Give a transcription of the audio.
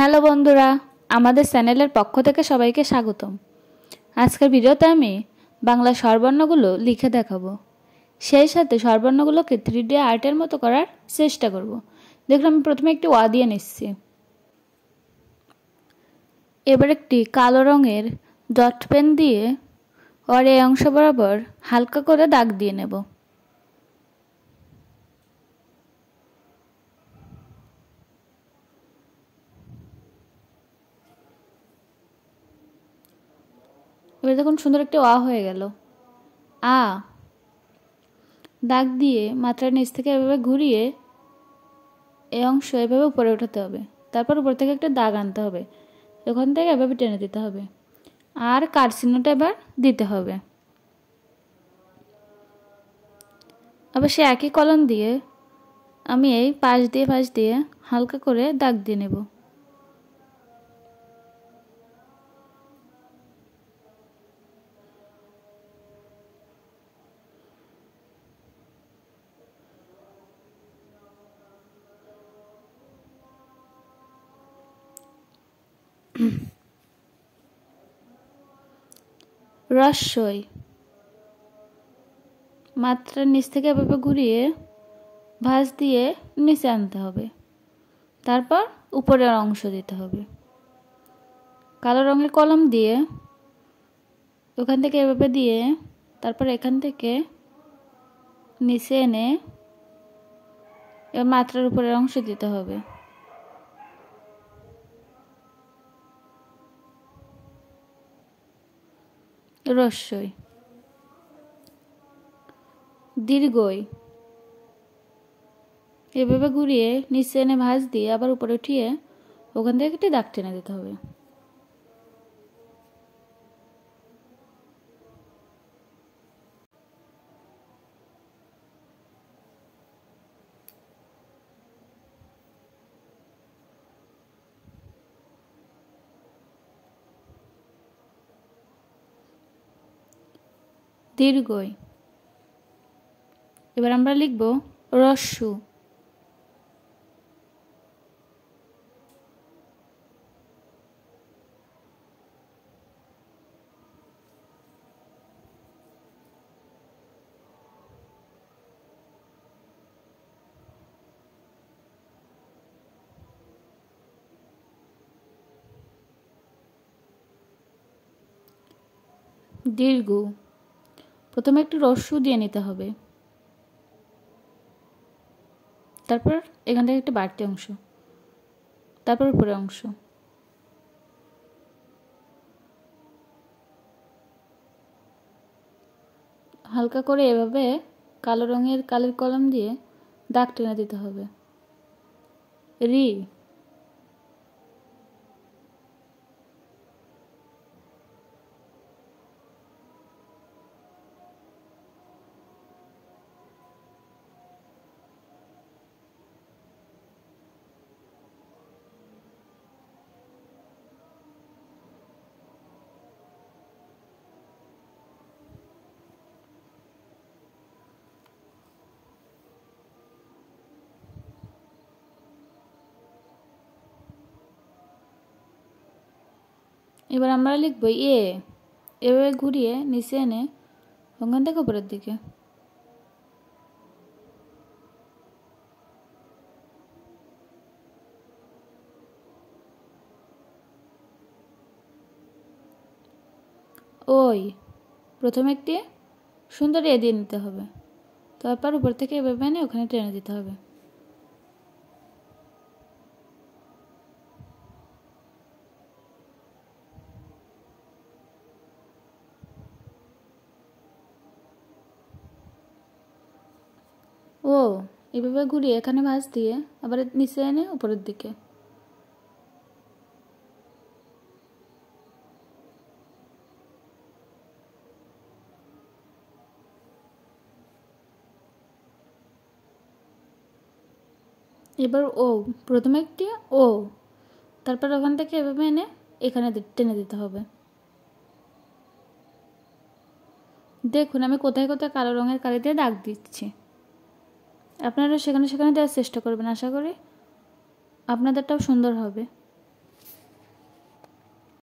Hello বন্ধুরা, আমাদের চ্যানেলের পক্ষ থেকে সবাইকে স্বাগতম। আজকের ভিডিওতে আমি বাংলা স্বরবর্ণগুলো লিখে দেখাবো, সেই সাথে স্বরবর্ণগুলোকে 3D আর্টের মতো করার চেষ্টা করব। দেখুন, আমি প্রথমে একটি ওয়া দিয়ে নিচ্ছি। এবার একটি কালো রঙের ডট পেন দিয়ে ওর এই অংশ বরাবর হালকা করে দাগ দিয়ে নেব। এবার দেখুন, সুন্দর একটি ওয়া হয়ে গেল। আ দাগ দিয়ে মাত্রার নিচ থেকে এভাবে ঘুরিয়ে এই অংশ এভাবে উপরে উঠাতে হবে। তারপর উপর থেকে একটা দাগ আনতে হবে, এখান থেকে এভাবে টেনে দিতে হবে, আর কাট চিহ্নটা এবার দিতে হবে। আবার সে একই কলম দিয়ে আমি এই পাশ দিয়ে হালকা করে দাগ দিয়ে নেব। রস্যই মাত্রার নিচ থেকে এভাবে ঘুরিয়ে ভাঁজ দিয়ে নিচে আনতে হবে, তারপর উপরের অংশ দিতে হবে। কালো রঙের কলম দিয়ে ওখান থেকে এভাবে দিয়ে তারপর এখান থেকে নিচে এনে এবার মাত্রার উপরের অংশ দিতে হবে। রস্যই। দীর্ঘই এভাবে ঘুরিয়ে নিচে এনে ভাঁজ দিয়ে আবার উপরে উঠিয়ে ওখান থেকে একটি দাগ টেনে দিতে হবে। দীর্ঘই। এবার আমরা লিখব রস্যু। দীর্ঘ। প্রথমে একটু রস্যু দিয়ে নিতে হবে, তারপর এখান থেকে একটা বাড়তি অংশ, তারপর উপরের অংশ। হালকা করে এভাবে কালো রঙের কালির কলম দিয়ে দাগ টেনে দিতে হবে। রি। এবার আমরা লিখব এ। এভাবে ঘুরিয়ে নিচে এনে ওখান থেকে উপরের দিকে। ওই প্রথমে একটি সুন্দর এ দিয়ে নিতে হবে, তারপর উপর থেকে এভাবে এনে ওখানে টেনে দিতে হবে। ও এভাবে ঘুরিয়ে এখানে ভাঁজ দিয়ে আবার নিচে এনে উপরের দিকে। এবার ও প্রথমে একটি ও, তারপর ওখান থেকে এভাবে এনে এখানে টেনে দিতে হবে। দেখুন, আমি কোথায় কোথায় কালো রঙের কালি দিয়ে দাগ দিচ্ছি। আপনারা সেখানে দেওয়ার চেষ্টা করবেন, আশা করি আপনাদেরটাও সুন্দর হবে।